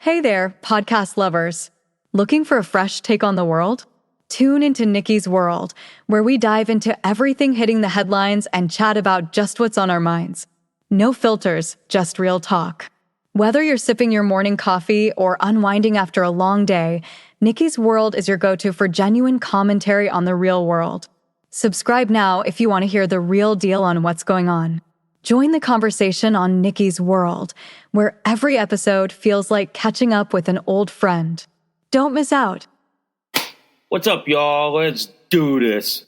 Hey there, podcast lovers. Looking for a fresh take on the world? Tune into Nikki's World, where we dive into everything hitting the headlines and chat about just what's on our minds. No filters, just real talk. Whether you're sipping your morning coffee or unwinding after a long day, Nikki's World is your go-to for genuine commentary on the real world. Subscribe now if you want to hear the real deal on what's going on. Join the conversation on Nikki's World, where every episode feels like catching up with an old friend. Don't miss out. What's up, y'all? Let's do this.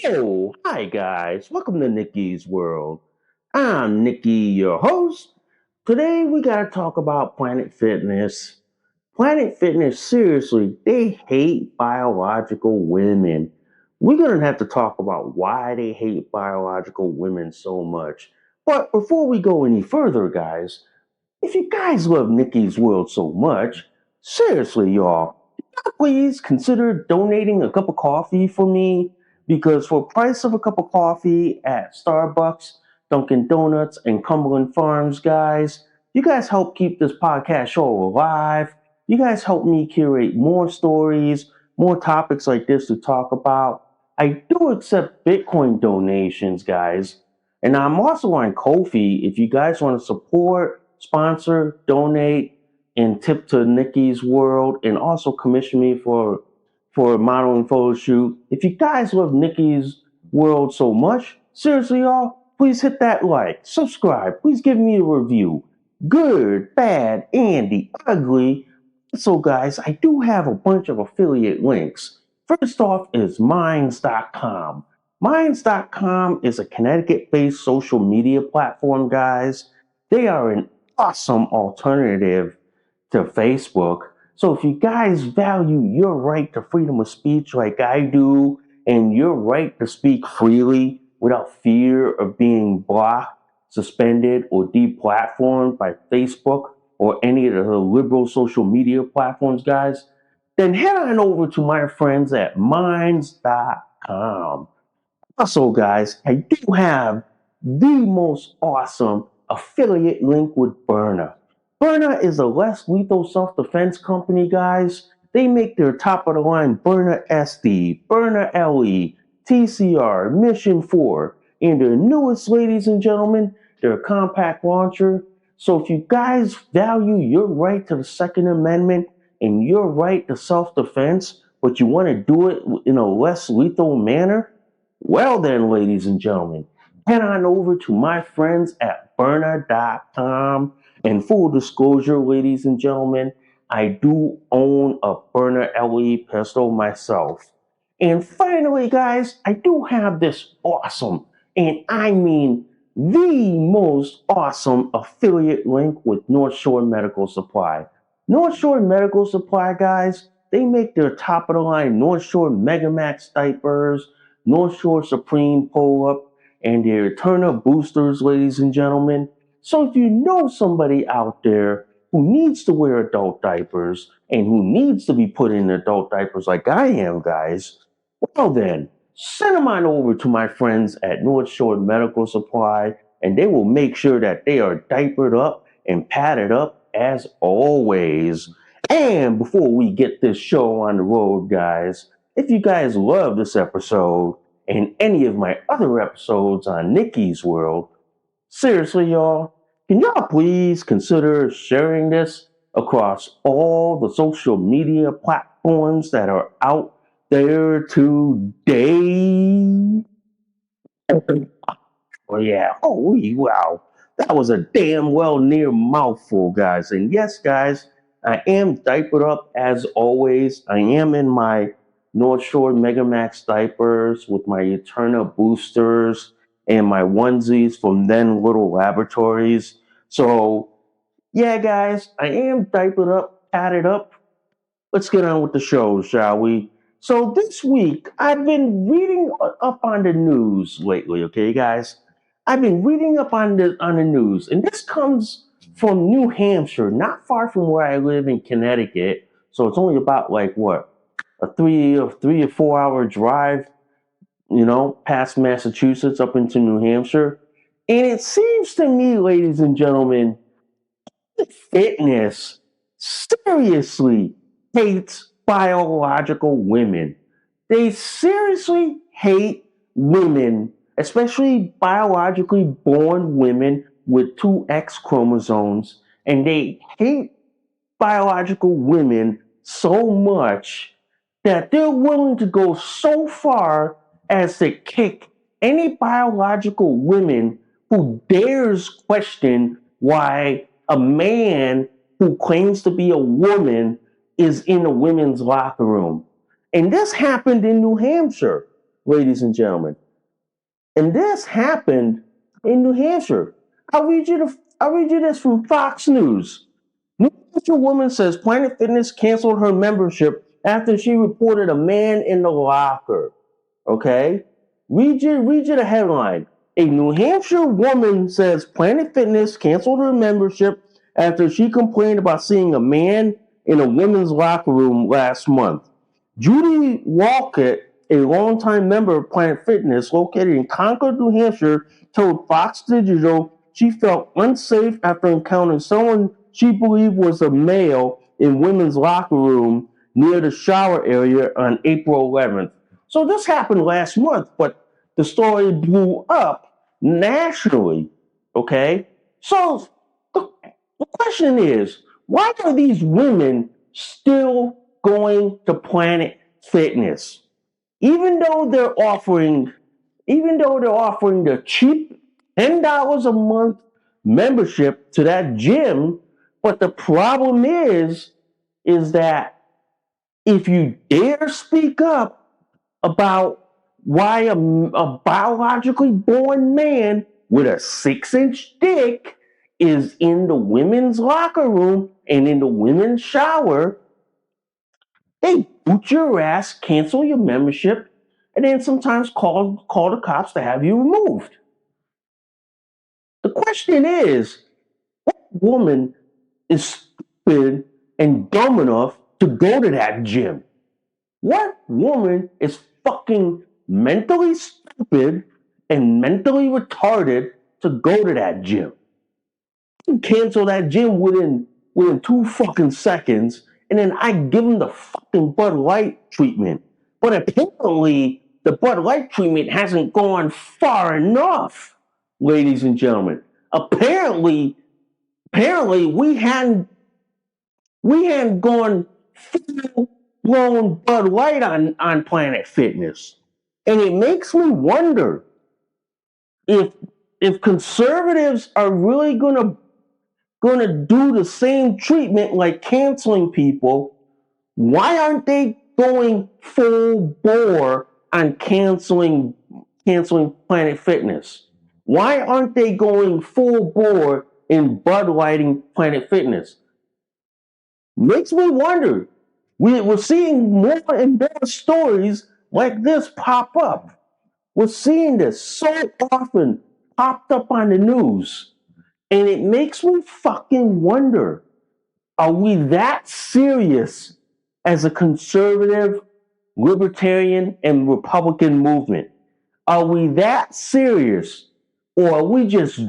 Oh, hi guys. Welcome to Nikki's World. I'm Nikki, your host. Today we gotta talk about Planet Fitness. Planet Fitness, seriously, they hate biological women. We're gonna have to talk about why they hate biological women so much. But before we go any further, guys, if you guys love Nikki's World so much, seriously, y'all, please consider donating a cup of coffee for me, because for the price of a cup of coffee at Starbucks, Dunkin' Donuts, and Cumberland Farms, guys, you guys help keep this podcast show alive. You guys help me curate more stories, more topics like this to talk about. I do accept Bitcoin donations, guys. And I'm also on Ko-fi if you guys want to support, sponsor, donate, and tip to Nikki's World, and also commission me for a modeling photo shoot. If you guys love Nikki's World so much, seriously, y'all, please hit that like, subscribe, please give me a review. Good, bad, and the ugly. So, guys, I do have a bunch of affiliate links. First off is Minds.com. Minds.com is a Connecticut-based social media platform, guys. They are an awesome alternative to Facebook. So if you guys value your right to freedom of speech like I do, and your right to speak freely without fear of being blocked, suspended, or deplatformed by Facebook or any of the liberal social media platforms, guys, then head on over to my friends at Minds.com. Also, guys, I do have the most awesome affiliate link with Burner. Burner is a less lethal self-defense company, guys. They make their top-of-the-line Burner SD, Burner LE, TCR, Mission 4, and their newest, ladies and gentlemen, their compact launcher. So if you guys value your right to the Second Amendment and your right to self-defense, but you want to do it in a less lethal manner, well then, ladies and gentlemen, head on over to my friends at Burner.com. And full disclosure, ladies and gentlemen, I do own a Burner LE pistol myself. And finally, guys, I do have this awesome, and I mean the most awesome affiliate link with North Shore Medical Supply. North Shore Medical Supply, guys, they make their top-of-the-line North Shore Megamax diapers, North Shore Supreme pull-up, and their Turner boosters, ladies and gentlemen. So if you know somebody out there who needs to wear adult diapers and who needs to be put in adult diapers like I am, guys, well then, send them on over to my friends at North Shore Medical Supply, and they will make sure that they are diapered up and padded up as always. And before we get this show on the road, guys, if you guys love this episode and any of my other episodes on Nikki's World, seriously, y'all, can y'all please consider sharing this across all the social media platforms that are out there today? Oh, yeah. Holy wow. That was a damn well near mouthful, guys. And yes, guys, I am diapered up as always. I am in my North Shore Megamax diapers with my Eterna boosters and my onesies from Then Little Laboratories. So, yeah, guys, I am diapered up, padded up. Let's get on with the show, shall we? So, this week, I've been reading up on the news lately, okay, guys? I've been reading up on the news, and this comes from New Hampshire, not far from where I live in Connecticut. So it's only about like what, a 3 or 4 hour drive, past Massachusetts up into New Hampshire. And it seems to me, ladies and gentlemen, fitness seriously hates biological women. They seriously hate women, especially biologically born women with two X chromosomes, and they hate biological women so much that they're willing to go so far as to kick any biological women who dares question why a man who claims to be a woman is in a women's locker room. And this happened in New Hampshire, ladies and gentlemen. And this happened in New Hampshire. I'll read you this from Fox News. New Hampshire woman says Planet Fitness canceled her membership after she reported a man in the locker. Okay? Read you the headline. A New Hampshire woman says Planet Fitness canceled her membership after she complained about seeing a man in a women's locker room last month. Judy Walcott, a longtime member of Planet Fitness located in Concord, New Hampshire, told Fox Digital she felt unsafe after encountering someone she believed was a male in women's locker room near the shower area on April 11th. So this happened last month, but the story blew up nationally, okay? So the question is, why are these women still going to Planet Fitness? Even though they're offering the cheap $10 a month membership to that gym, but the problem is that if you dare speak up about why a biologically born man with a 6-inch dick is in the women's locker room and in the women's shower, they boot your ass, cancel your membership, and then sometimes call the cops to have you removed. The question is, what woman is stupid and dumb enough to go to that gym? What woman is fucking mentally stupid and mentally retarded to go to that gym? You cancel that gym within 2 fucking seconds, and then I give them the fucking Bud Light treatment. But apparently, the Bud Light treatment hasn't gone far enough, ladies and gentlemen. Apparently we hadn't gone full blown Bud Light on Planet Fitness. And it makes me wonder if conservatives are really gonna do the same treatment like canceling people, why aren't they going full bore on canceling Planet Fitness? Why aren't they going full bore in Bud Lighting Planet Fitness? Makes me wonder. We're seeing more and more stories like this pop up. We're seeing this so often popped up on the news. And it makes me fucking wonder, Are we that serious as a conservative, libertarian, and Republican movement? Are we that serious, or are we just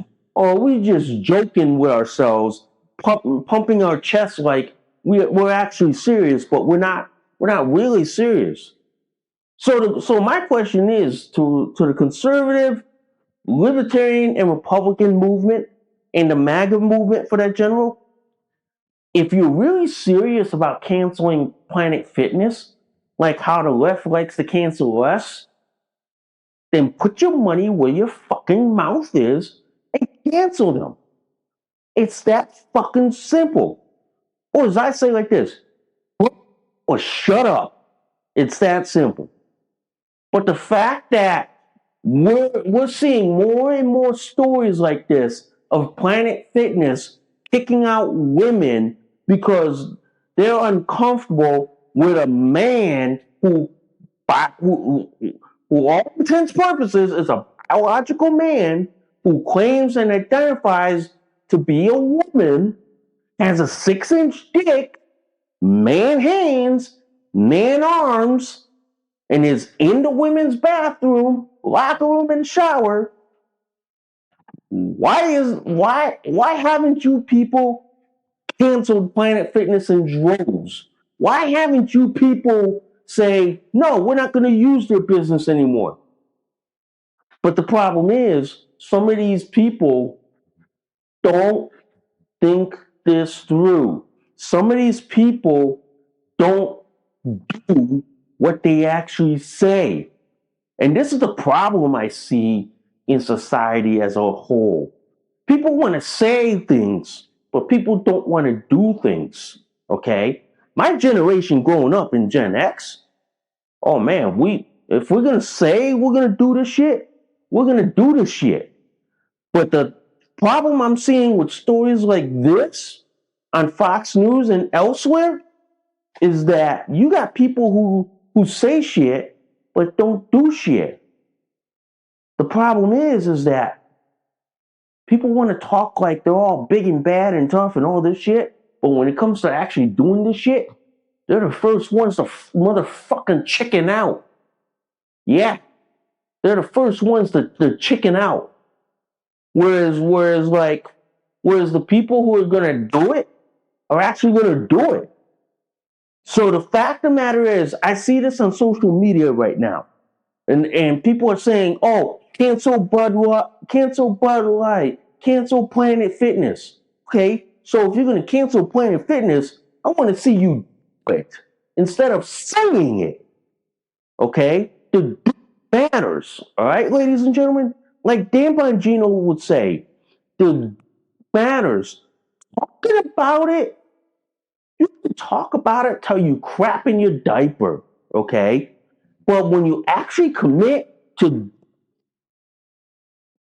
joking with ourselves, pumping our chest like we're actually serious, but we're not really serious? So my question is to the conservative, libertarian, and Republican movement, and the MAGA movement for that general. If you're really serious about canceling Planet Fitness, like how the left likes to cancel us, then put your money where your fucking mouth is and cancel them. It's that fucking simple. Or as I say like this, or shut up. It's that simple. But the fact that we're seeing more and more stories like this of Planet Fitness kicking out women because they're uncomfortable with a man who all intents and purposes is a biological man who claims and identifies to be a woman, has a 6-inch dick, man hands, man arms, and is in the women's bathroom, locker room, and shower. Why haven't you people canceled Planet Fitness in droves? Why haven't you people say, no, we're not going to use their business anymore? But the problem is, some of these people don't think this through. Some of these people don't do what they actually say. And this is the problem I see in society as a whole. People want to say things, but people don't want to do things. Okay? My generation growing up in Gen X, oh man, if we're gonna say we're gonna do this shit, we're gonna do this shit. But the problem I'm seeing with stories like this on Fox News and elsewhere is that you got people who say shit but don't do shit. The problem is that people want to talk like they're all big and bad and tough and all this shit, but when it comes to actually doing this shit, they're the first ones to motherfucking chicken out. Yeah, they're the first ones to chicken out. Whereas the people who are gonna do it are actually gonna do it. So the fact of the matter is, I see this on social media right now, and people are saying, "Oh, cancel Bud Light, cancel Planet Fitness." Okay, so if you're gonna cancel Planet Fitness, I want to see you do it instead of saying it. Okay, the do matters. All right, ladies and gentlemen, like Dan Bongino would say, the matters. Talking about it, you can talk about it till you crap in your diaper. Okay, but when you actually commit to,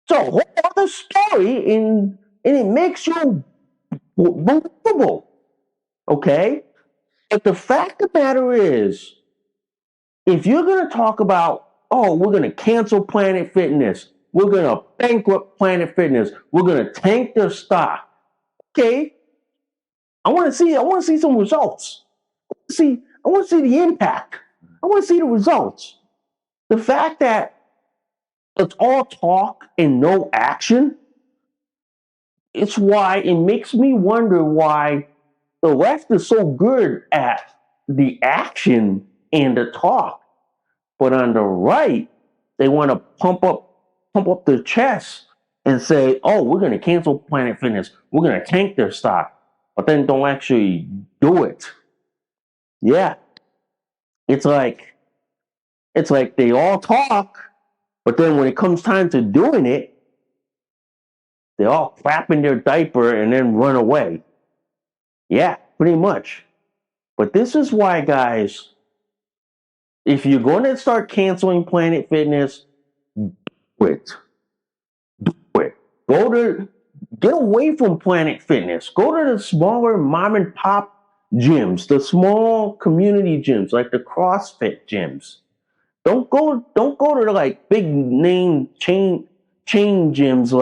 it's a whole other story, and it makes you believable. Okay, but the fact of the matter is, if you're going to talk about, oh, we're going to cancel Planet Fitness, we're going to bankrupt Planet Fitness, we're going to tank their stock. Okay, I want to see some results. I want to see the impact. I want to see the results. The fact that it's all talk and no action, it's why it makes me wonder why the left is so good at the action and the talk. But on the right, they want to pump up their chest and say, "Oh, we're going to cancel Planet Fitness. We're going to tank their stock," but then don't actually do it. Yeah, it's like they all talk, but then when it comes time to doing it, they all crap in their diaper and then run away. Yeah, pretty much. But this is why, guys, if you're going to start canceling Planet Fitness, do it. Do it. Get away from Planet Fitness. Go to the smaller mom and pop gyms, the small community gyms, like the CrossFit gyms. Don't go to the like big name chain gyms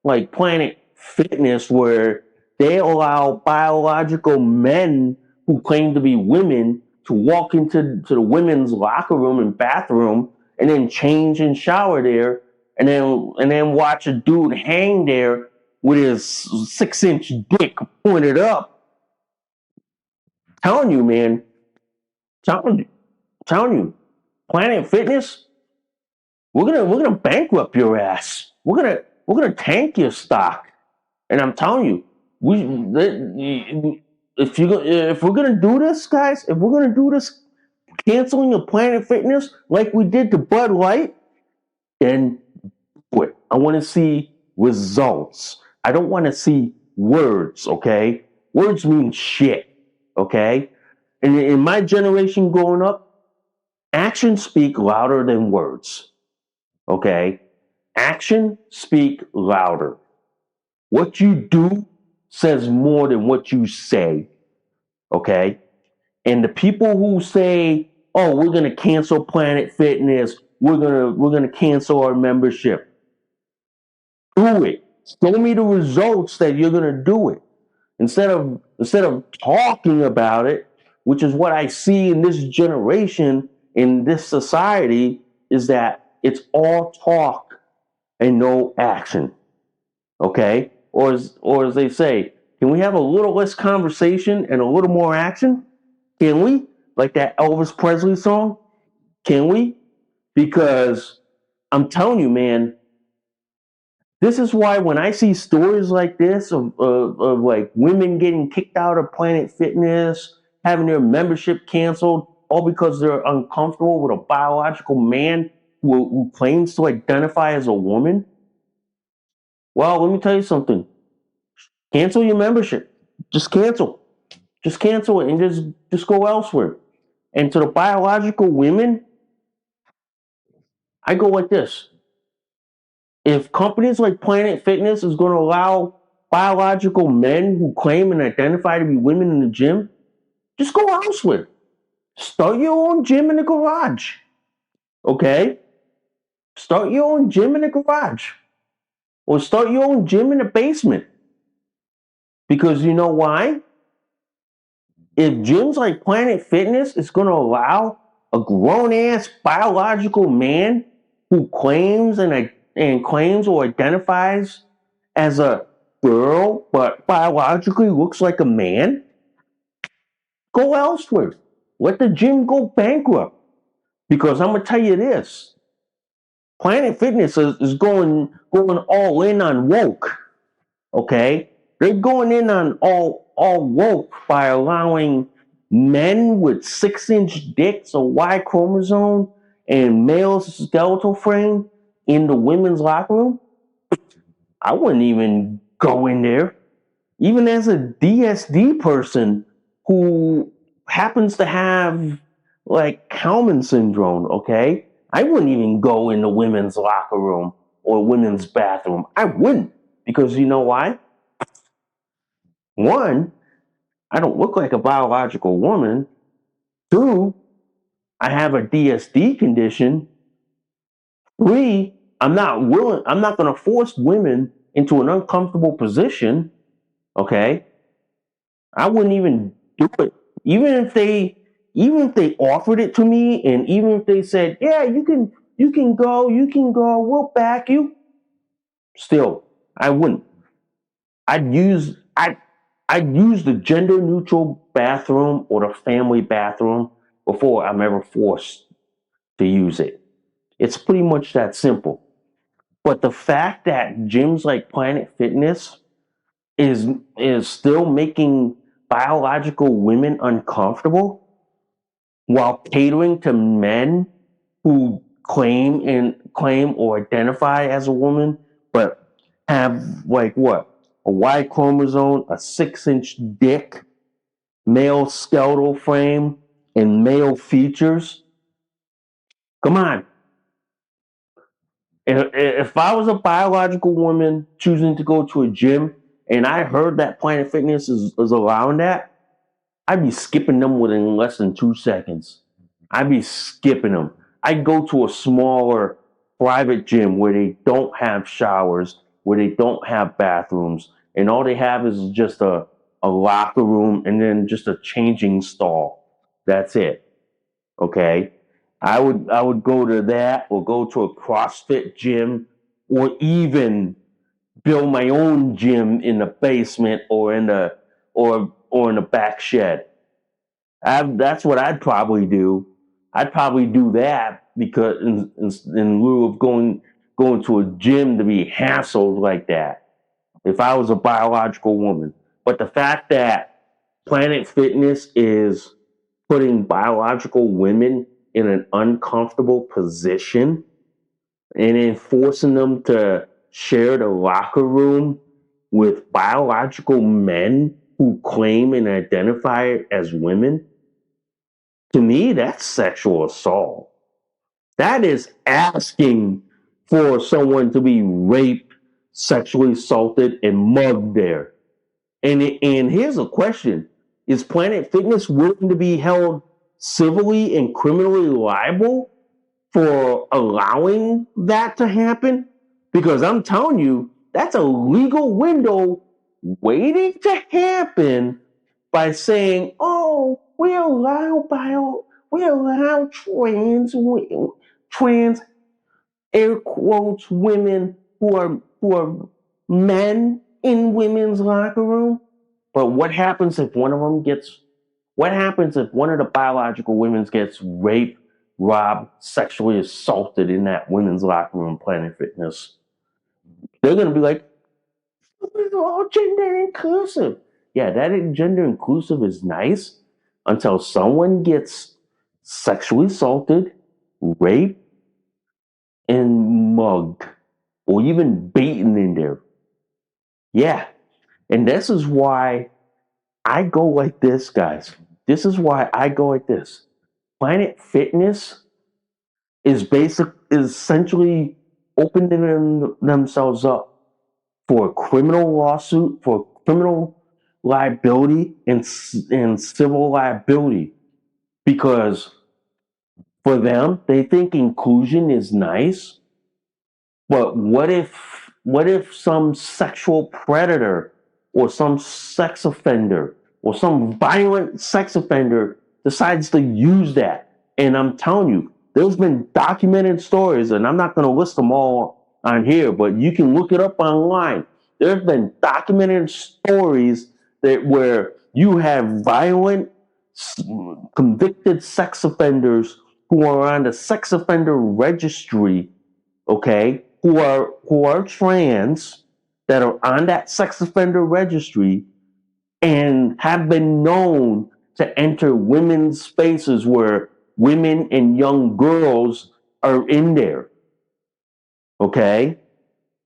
like Planet Fitness where they allow biological men who claim to be women to walk into the women's locker room and bathroom and then change and shower there and then watch a dude hang there with his 6-inch dick pointed up. Telling you, man, telling you, Planet Fitness, we're gonna bankrupt your ass. We're gonna tank your stock. And I'm telling you, if we're gonna do this, guys, if we're gonna do this, canceling the Planet Fitness like we did to Bud Light, then what? I want to see results. I don't want to see words. Okay, words mean shit. Okay, and in my generation growing up, actions speak louder than words. Okay, action speak louder. What you do says more than what you say. Okay? And the people who say, "Oh, we're going to cancel Planet Fitness. We're going to cancel our membership." Do it. Show me the results that you're going to do it. Instead of talking about it, which is what I see in this generation, in this society, is that it's all talk and no action. Okay? Or as they say, can we have a little less conversation and a little more action? Can we? Like that Elvis Presley song? Can we? Because I'm telling you, man, this is why when I see stories like this of like women getting kicked out of Planet Fitness, having their membership canceled, all because they're uncomfortable with a biological man who claims to identify as a woman. Well, let me tell you something. Cancel your membership. Just cancel. Just cancel it and just go elsewhere. And to the biological women, I go like this. If companies like Planet Fitness is going to allow biological men who claim and identify to be women in the gym, just go elsewhere. Start your own gym in the garage. Okay? Start your own gym in the garage. Or start your own gym in the basement. Because you know why? If gyms like Planet Fitness is going to allow a grown ass biological man who claims and claims or identifies as a girl but biologically looks like a man, go elsewhere. Let the gym go bankrupt. Because I'm gonna tell you this: Planet Fitness is going all in on woke. Okay, they're going in on all woke by allowing men with 6-inch dicks, a Y chromosome, and male skeletal frame in the women's locker room. I wouldn't even go in there. Even as a DSD person who happens to have like Kalman syndrome, okay? I wouldn't even go in the women's locker room or women's bathroom. I wouldn't. Because you know why? One, I don't look like a biological woman. Two, I have a DSD condition. Three, I'm not going to force women into an uncomfortable position. Okay? I wouldn't even do it. Even if they offered it to me and even if they said, "Yeah, you can go, we'll back you." Still, I wouldn't. I'd use the gender neutral bathroom or the family bathroom before I'm ever forced to use it. It's pretty much that simple. But the fact that gyms like Planet Fitness is still making biological women uncomfortable while catering to men who claim or identify as a woman but have like what, a Y chromosome, a 6-inch dick, male skeletal frame, and male features. Come on. If I was a biological woman choosing to go to a gym and I heard that Planet Fitness is allowing that, I'd be skipping them within less than 2 seconds. I'd be skipping them. I'd go to a smaller private gym where they don't have showers, where they don't have bathrooms, and all they have is just a locker room and then just a changing stall. That's it. Okay. I would go to that or go to a CrossFit gym or even build my own gym in the basement or in the back shed. That's what I'd probably do. I'd probably do that because in lieu of going to a gym to be hassled like that if I was a biological woman. But the fact that Planet Fitness is putting biological women in an uncomfortable position and then forcing them to share the locker room with biological men who claim and identify as women, to me, that's sexual assault. That is asking for someone to be raped, sexually assaulted, and mugged there. And here's a question: is Planet Fitness willing to be held civilly and criminally liable for allowing that to happen? Because I'm telling you, that's a legal window waiting to happen by saying, "Oh, we allow trans air quotes women who are men in women's locker room." But what happens if one of them gets? What happens if one of the biological women gets raped, robbed, sexually assaulted in that women's locker room, Planet Fitness? They're gonna be like, "It's all gender inclusive." Yeah, that gender inclusive is nice until someone gets sexually assaulted, raped, and mugged, or even beaten in there. Yeah, and this is why I go like this, guys. This is why I go like this. Planet Fitness is essentially opening themselves up for a criminal lawsuit, for criminal liability and civil liability, because for them they think inclusion is nice, but what if some sexual predator or some sex offender or some violent sex offender decides to use that? And I'm telling you, there's been documented stories, and I'm not going to list them all on here, but you can look it up online. There's been documented stories that where you have violent convicted sex offenders who are on the sex offender registry, okay, who are trans, that are on that sex offender registry and have been known to enter women's spaces where women and young girls are in there. Okay?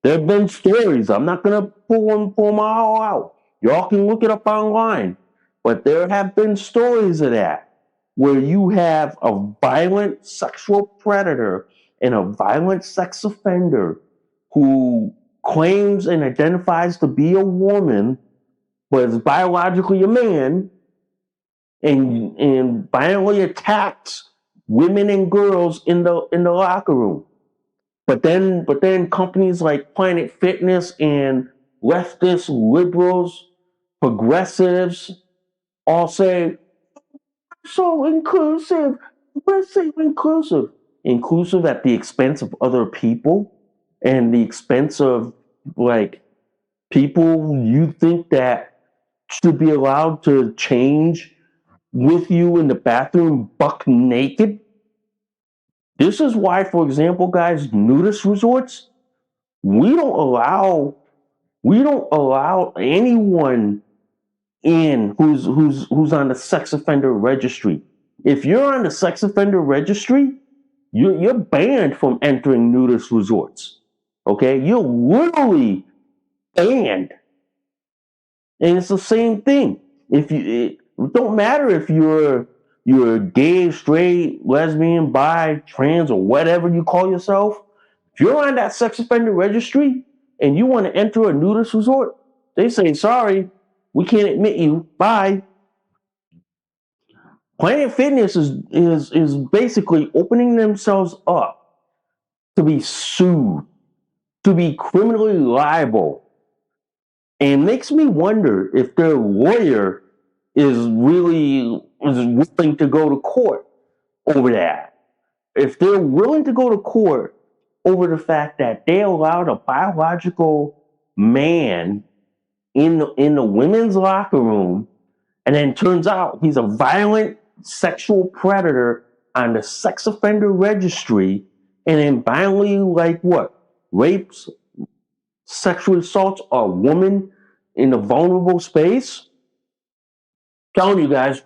There have been stories. I'm not gonna pull them all out. Y'all can look it up online. But there have been stories of that where you have a violent sexual predator and a violent sex offender who claims and identifies to be a woman, but is biologically a man, and violently attacks women and girls in the locker room. But then companies like Planet Fitness and leftist liberals, progressives all say, "So inclusive. We're so inclusive." Inclusive at the expense of other people and the expense of like people you think that should be allowed to change with you in the bathroom buck naked. This is why, for example, guys, nudist resorts, we don't allow we don't allow anyone in who's on the sex offender registry. If you're on the sex offender registry, you're banned from entering nudist resorts. Okay, you're literally banned, and it's the same thing. If it don't matter if you're gay, straight, lesbian, bi, trans, or whatever you call yourself. If you're on that sex offender registry and you want to enter a nudist resort, they say, "Sorry, we can't admit you. Bye." Planet Fitness is basically opening themselves up to be sued, to be criminally liable, And it makes me wonder if their lawyer is willing to go to court over that. If they're willing to go to court over the fact that they allowed a biological man in the women's locker room, and then turns out he's a violent sexual predator on the sex offender registry, and then violently, like what, rapes, sexual assaults a woman in a vulnerable space. Telling you guys,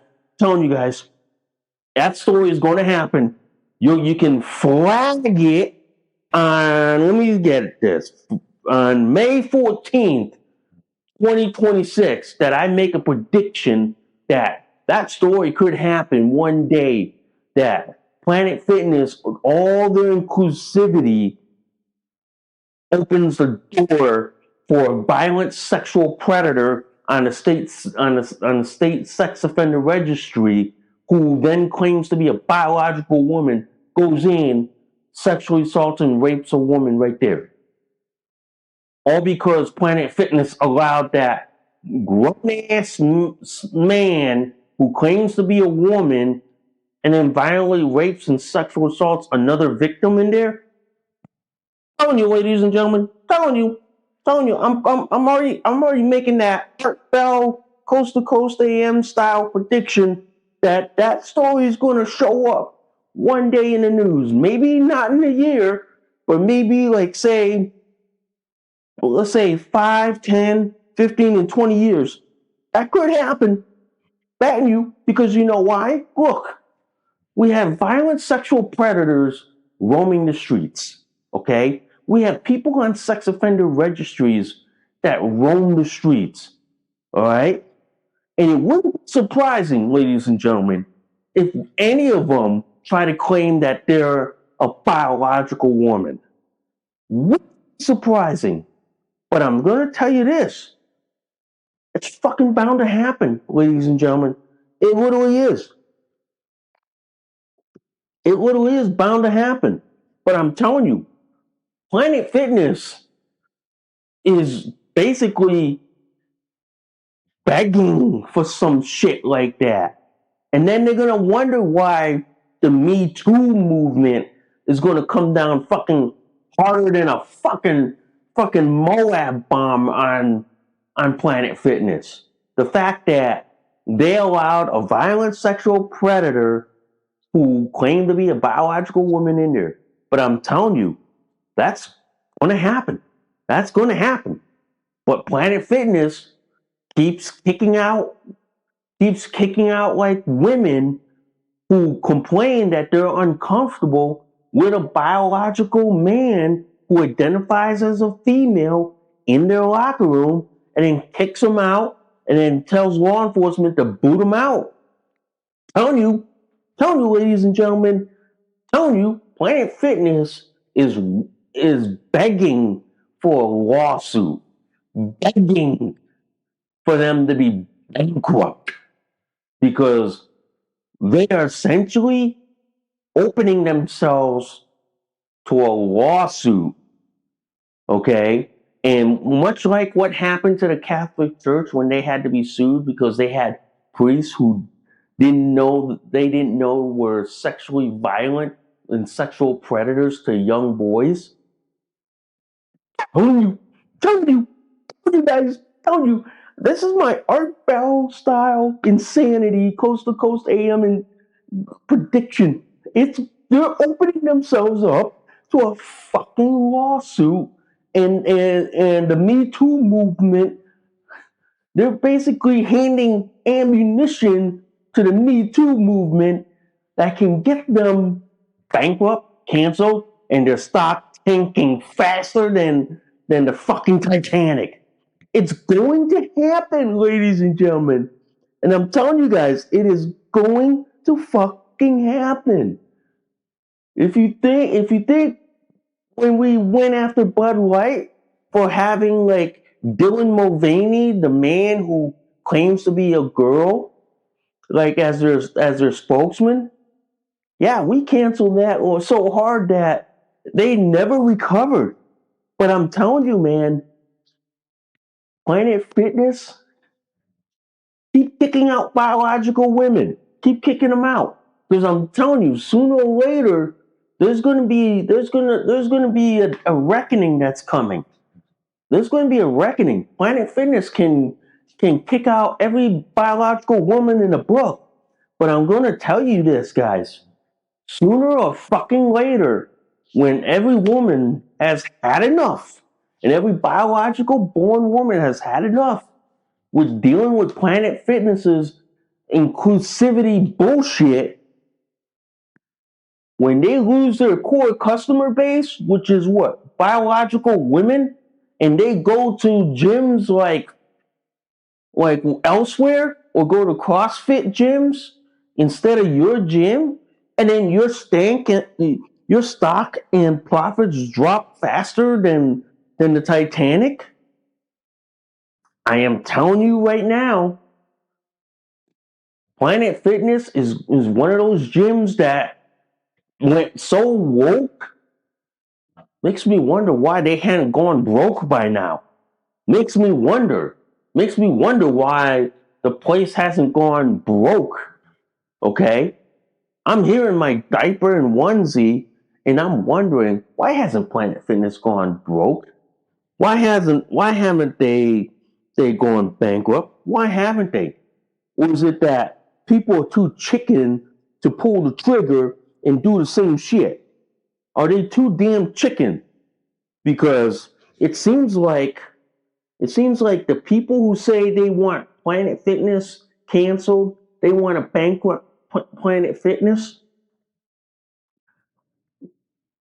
that story is going to happen. You can flag it on, let me get this, on May 14th, 2026, that I make a prediction that that story could happen one day, that Planet Fitness, with all their inclusivity, opens the door for a violent sexual predator on the state sex offender registry, who then claims to be a biological woman, goes in, sexually assaults and rapes a woman right there. All because Planet Fitness allowed that grown-ass man who claims to be a woman and then violently rapes and sexual assaults another victim in there. Telling you, ladies and gentlemen, telling you, I'm already making that Art Bell Coast to Coast AM style prediction that that story is going to show up one day in the news. Maybe not in a year, but maybe like let's say 5, 10, 15, and 20 years. That could happen. Betting you, because you know why? Look, we have violent sexual predators roaming the streets, okay? We have people on sex offender registries that roam the streets, all right? And it wouldn't be surprising, ladies and gentlemen, if any of them try to claim that they're a biological woman. Wouldn't be surprising. But I'm going to tell you this. It's fucking bound to happen, ladies and gentlemen. It literally is. It literally is bound to happen. But I'm telling you, Planet Fitness is basically begging for some shit like that. And then they're going to wonder why the Me Too movement is going to come down fucking harder than a fucking Moab bomb on Planet Fitness. The fact that they allowed a violent sexual predator who claimed to be a biological woman in there. But I'm telling you, that's going to happen. That's going to happen. But Planet Fitness keeps kicking out like women who complain that they're uncomfortable with a biological man who identifies as a female in their locker room, and then kicks them out and then tells law enforcement to boot them out. Telling you, ladies and gentlemen, telling you, Planet Fitness is begging for a lawsuit, begging for them to be bankrupt, because they are essentially opening themselves to a lawsuit, okay? And much like what happened to the Catholic Church when they had to be sued because they had priests who didn't know were sexually violent and sexual predators to young boys. Telling you guys, this is my Art Bell style insanity, coast to coast AM and prediction. They're opening themselves up to a fucking lawsuit, and the Me Too movement. They're basically handing ammunition to the Me Too movement that can get them bankrupt, canceled, and their stock tanking faster than the fucking Titanic. It's going to happen, ladies and gentlemen. And I'm telling you guys, it is going to fucking happen. If you think when we went after Bud Light for having like Dylan Mulvaney, the man who claims to be a girl, like as their spokesman, yeah, we canceled that or so hard that they never recovered. But I'm telling you, man, Planet Fitness, keep kicking out biological women. Keep kicking them out. Because I'm telling you, sooner or later, there's gonna be a reckoning that's coming. There's gonna be a reckoning. Planet Fitness can kick out every biological woman in the book. But I'm gonna tell you this, guys. Sooner or fucking later, when every woman has had enough, and every biological born woman has had enough with dealing with Planet Fitness's inclusivity bullshit, when they lose their core customer base, which is what? Biological women, and they go to gyms like elsewhere or go to CrossFit gyms instead of your gym, and then your stock and profits drop faster than the Titanic. I am telling you right now, Planet Fitness is one of those gyms that went so woke. Makes me wonder why they hadn't gone broke by now. Makes me wonder. Makes me wonder why the place hasn't gone broke. Okay? I'm here in my diaper and onesie, and I'm wondering, why hasn't Planet Fitness gone broke? Why haven't they gone bankrupt? Why haven't they? Or is it that people are too chicken to pull the trigger and do the same shit? Are they too damn chicken? Because it seems like the people who say they want Planet Fitness canceled, they want to bankrupt Planet Fitness.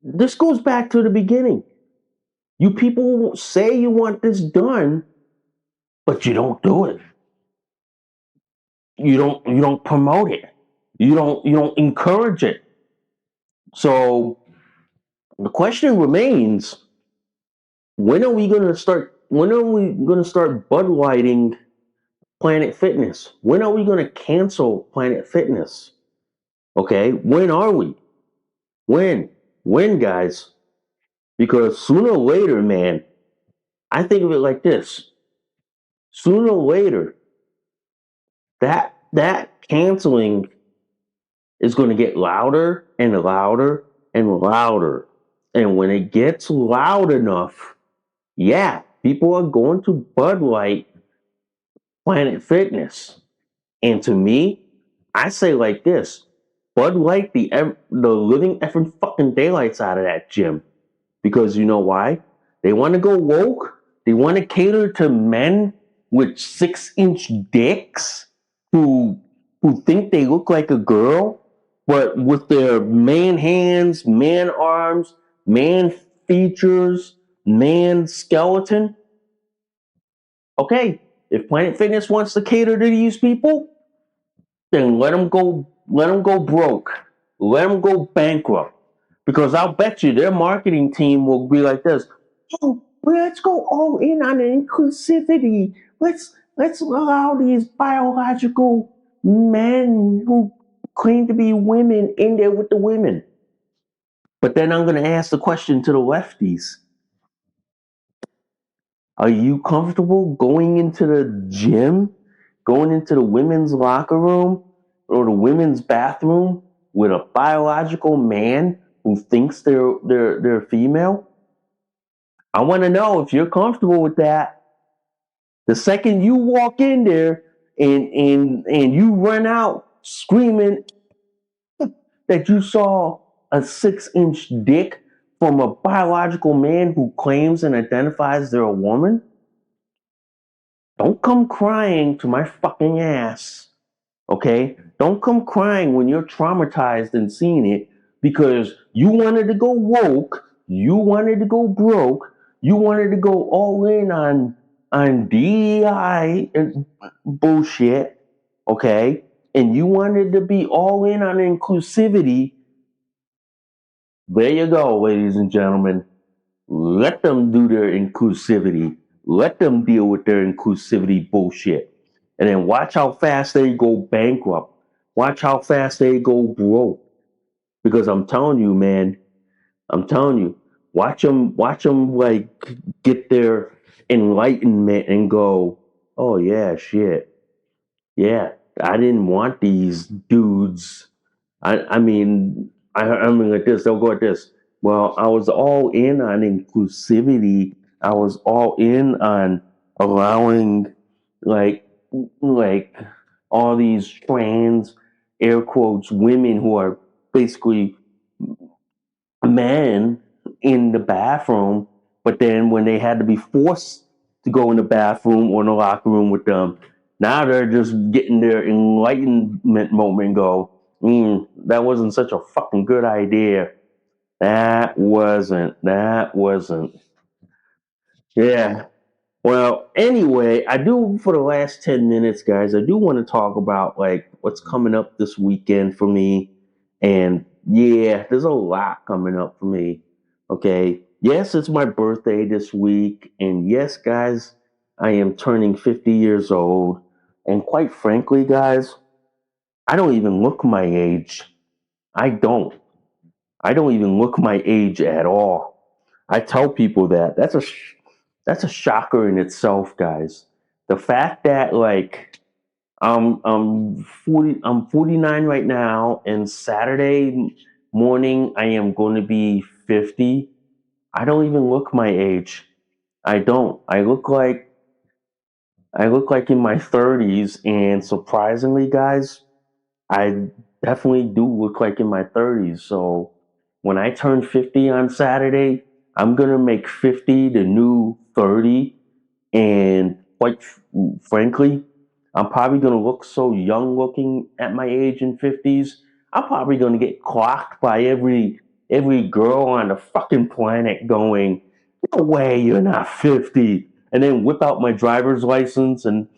This goes back to the beginning. You people say you want this done, but you don't do it. You don't promote it. You don't encourage it. So the question remains: when are we gonna start? When are we gonna start Bud Lighting Planet Fitness? When are we gonna cancel Planet Fitness? Okay, when are we? When? When, guys? Because sooner or later, man, I think of it like this. Sooner or later, that canceling is going to get louder and louder and louder. And when it gets loud enough, yeah, people are going to Bud Light Planet Fitness. And to me, I say like this: Bud Light the living effing fucking daylights out of that gym. Because you know why? They want to go woke. They want to cater to men with 6-inch dicks who think they look like a girl, but with their man hands, man arms, man features, man skeleton. Okay, if Planet Fitness wants to cater to these people, then let them go. Let them go broke. Let them go bankrupt. Because I'll bet you their marketing team will be like this: oh, let's go all in on inclusivity. Let's allow these biological men who claim to be women in there with the women. But then I'm going to ask the question to the lefties: are you comfortable going into the gym, going into the women's locker room or the women's bathroom with a biological man who thinks they're female? I want to know if you're comfortable with that. The second you walk in there and you run out screaming that you saw a 6-inch dick from a biological man who claims and identifies they're a woman, don't come crying to my fucking ass. Okay? Don't come crying when you're traumatized and seeing it because you wanted to go woke, you wanted to go broke, you wanted to go all in on DEI and bullshit, okay? And you wanted to be all in on inclusivity. There you go, ladies and gentlemen. Let them do their inclusivity. Let them deal with their inclusivity bullshit. And then watch how fast they go bankrupt. Watch how fast they go broke. Because I'm telling you, man, I'm telling you, watch them like get their enlightenment and go, oh yeah, shit. Yeah, I didn't want these dudes. I mean like this. They'll go like this. Well, I was all in on inclusivity. I was all in on allowing, like, like all these trans air quotes women who are basically men in the bathroom, but then when they had to be forced to go in the bathroom or in the locker room with them, now they're just getting their enlightenment moment and go, that wasn't such a fucking good idea. That wasn't. Yeah. Well, anyway, I do for the last 10 minutes, guys, I do want to talk about like what's coming up this weekend for me. And yeah, there's a lot coming up for me. Okay. Yes, it's my birthday this week. And yes, guys, I am turning 50 years old. And quite frankly, guys, I don't even look my age. I don't. I don't even look my age at all. I tell people that. That's a shocker in itself, guys. The fact that like I'm 49 right now, and Saturday morning I am going to be 50. I don't even look my age. I don't. I look like in my 30s, and surprisingly, guys, I definitely do look like in my 30s. So when I turn 50 on Saturday, I'm going to make 50 the new 30. And quite frankly, I'm probably going to look so young looking at my age in 50s. I'm probably going to get clocked by every girl on the fucking planet going, no way you're not 50. And then whip out my driver's license and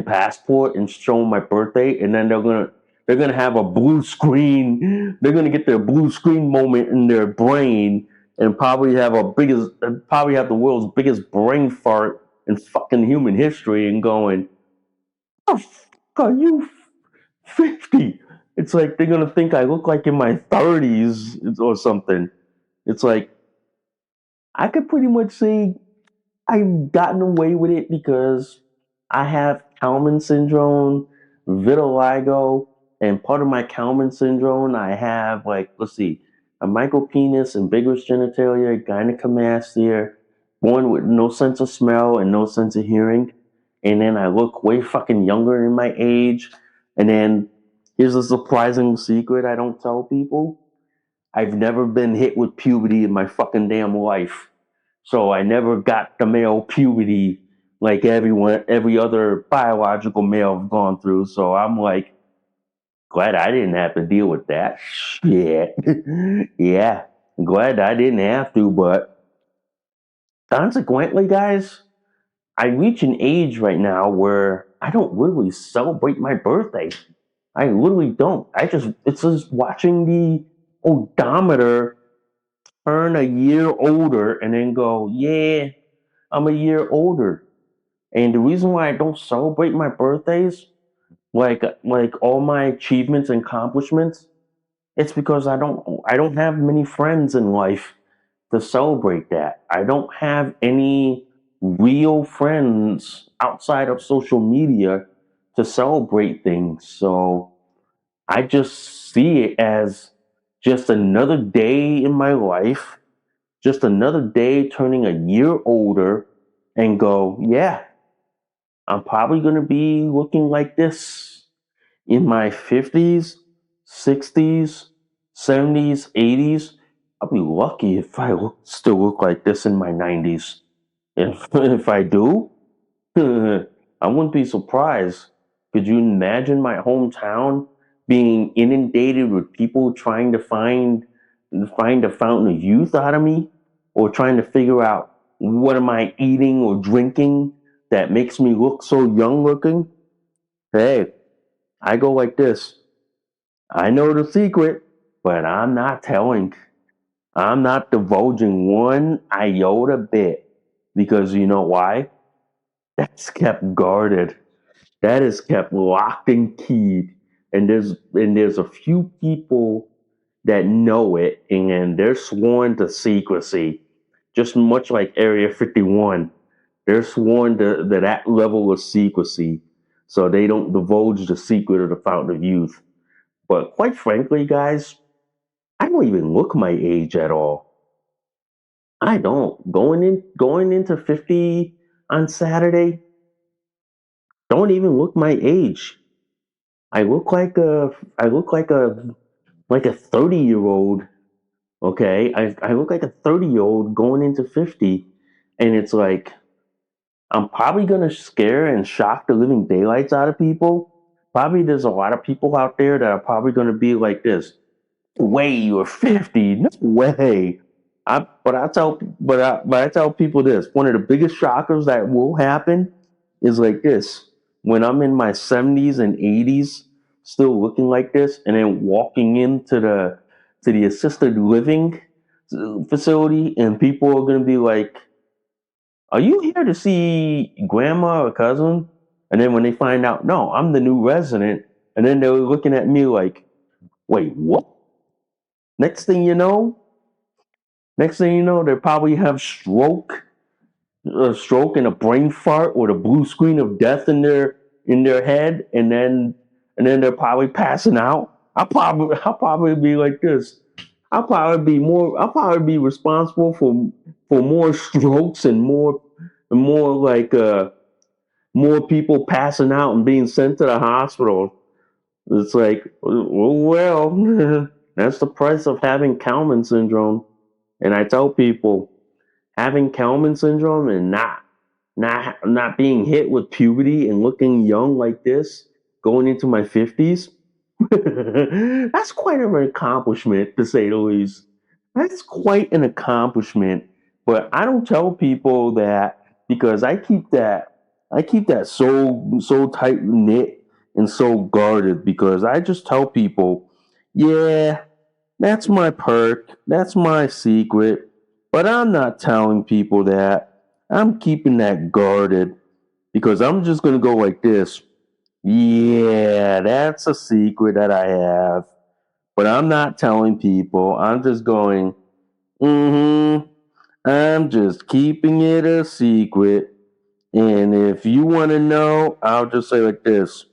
passport and show them my birthday, and then they're gonna have a blue screen. They're gonna get their blue screen moment in their brain, and probably have the world's biggest brain fart in fucking human history, and going, "Oh, fuck are you 50?" It's like they're gonna think I look like in my 30s or something. It's like I could pretty much say I've gotten away with it because I have Kalman syndrome, vitiligo, and part of my Kalman syndrome, I have like, let's see, a micropenis and bigger genitalia, gynecomastia, born with no sense of smell and no sense of hearing. And then I look way fucking younger in my age. And then here's a surprising secret I don't tell people. I've never been hit with puberty in my fucking damn life. So I never got the male puberty like every other biological male I've gone through. So I'm like, glad I didn't have to deal with that shit. Yeah, I'm glad I didn't have to. But consequently, guys, I reach an age right now where I don't literally celebrate my birthday. I literally don't. It's just watching the odometer turn a year older and then go, yeah, I'm a year older. And the reason why I don't celebrate my birthdays, like all my achievements and accomplishments, it's because I don't have many friends in life to celebrate that. I don't have any real friends outside of social media to celebrate things. So I just see it as just another day in my life, just another day turning a year older, and go, yeah, I'm probably going to be looking like this in my 50s, 60s, 70s, 80s. I'll be lucky if still look like this in my 90s. If I do, I wouldn't be surprised. Could you imagine my hometown being inundated with people trying to find a fountain of youth out of me, or trying to figure out what am I eating or drinking that makes me look so young looking? Hey, I go like this. I know the secret, but I'm not telling. I'm not divulging one iota bit, because you know why? That's kept guarded. That is kept locked and keyed. And there's a few people that know it, and they're sworn to secrecy, just much like Area 51. They're sworn to that level of secrecy, so they don't divulge the secret of the fountain of youth. But quite frankly, guys, I don't even look my age at all. I don't. Going into 50 on Saturday, don't even look my age. I look like a 30-year old. Okay. I look like a 30-year old going into 50. And it's like I'm probably gonna scare and shock the living daylights out of people. Probably there's a lot of people out there that are probably gonna be like this. Way you're 50. No way. But I tell people this. One of the biggest shockers that will happen is like this. When I'm in my 70s and 80s, still looking like this, and then walking into the assisted living facility, and people are gonna be like, "Are you here to see grandma or cousin?" And then when they find out, no, I'm the new resident, and then they're looking at me like, "Wait, what?" Next thing you know, they probably have a stroke and a brain fart or the blue screen of death in their head, and then they're probably passing out. I'll probably be like this. I'll probably be responsible for more strokes and more like more people passing out and being sent to the hospital. It's like, well, that's the price of having Kalman syndrome. And I tell people, having Kalman syndrome and not being hit with puberty and looking young like this, going into my 50s, that's quite an accomplishment to say the least. That's quite an accomplishment. But I don't tell people that because I keep that so tight knit and so guarded because I just tell people, yeah, that's my perk, that's my secret, but I'm not telling people that. I'm keeping that guarded because I'm just gonna go like this. Yeah, that's a secret that I have, but I'm not telling people. I'm just going, mm-hmm. I'm just keeping it a secret. And if you want to know, I'll just say like this.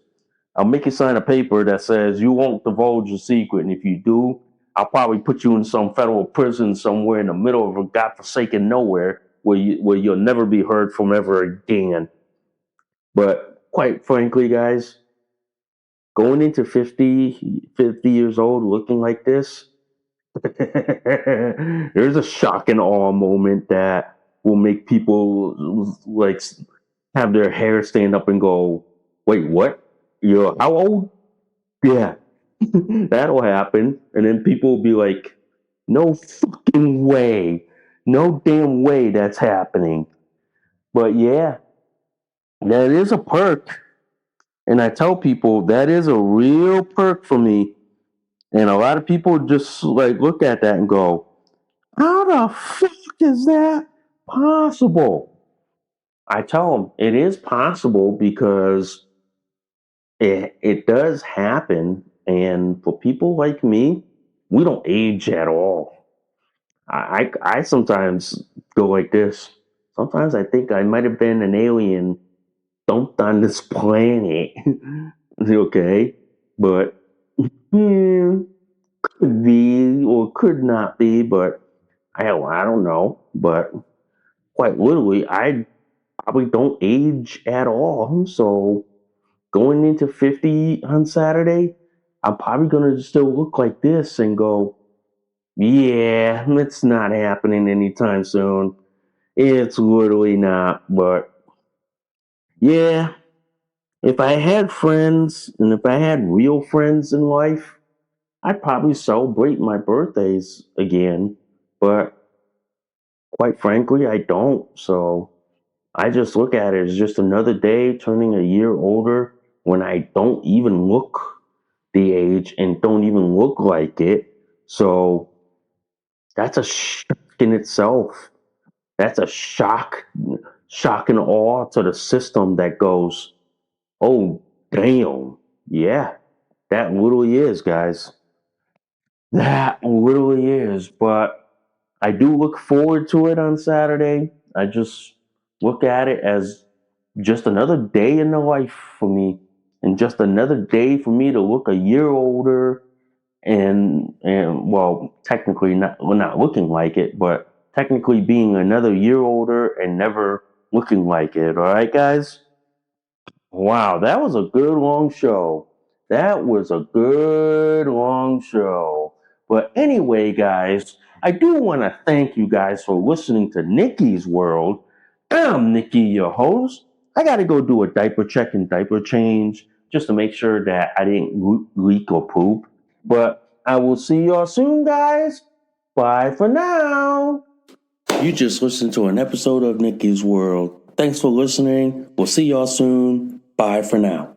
I'll make you sign a paper that says you won't divulge your secret. And if you do, I'll probably put you in some federal prison somewhere in the middle of a godforsaken nowhere where you'll never be heard from ever again. But quite frankly, guys, going into 50 years old looking like this, there's a shock and awe moment that will make people like have their hair stand up and go, "Wait, what? You're how old?" Yeah, that'll happen, and then people will be like, "No fucking way, no damn way that's happening." But yeah, that is a perk, and I tell people that is a real perk for me. And a lot of people just like look at that and go, "How the fuck is that possible?" I tell them it is possible because it does happen. And for people like me, we don't age at all. I sometimes go like this. Sometimes I think I might have been an alien dumped on this planet. Okay. But hmm, could be or could not be, but I don't know. But quite literally, I probably don't age at all. So going into 50 on Saturday, I'm probably going to still look like this and go, yeah, it's not happening anytime soon. It's literally not. But yeah, if I had friends and if I had real friends in life, I'd probably celebrate my birthdays again. But quite frankly, I don't. So I just look at it as just another day turning a year older when I don't even look the age and don't even look like it. So that's a shock in itself. That's a shock and awe to the system that goes, oh, damn. Yeah, that literally is, guys. That literally is. But I do look forward to it on Saturday. I just look at it as just another day in the life for me, and just another day for me to look a year older, and well, technically not looking like it, but technically being another year older and never looking like it. All right, guys. Wow, that was a good long show. That was a good long show. But anyway, guys, I do want to thank you guys for listening to Nikki's World. I'm Nikki, your host. I got to go do a diaper check and diaper change just to make sure that I didn't leak or poop. But I will see y'all soon, guys. Bye for now. You just listened to an episode of Nikki's World. Thanks for listening. We'll see y'all soon. Bye for now.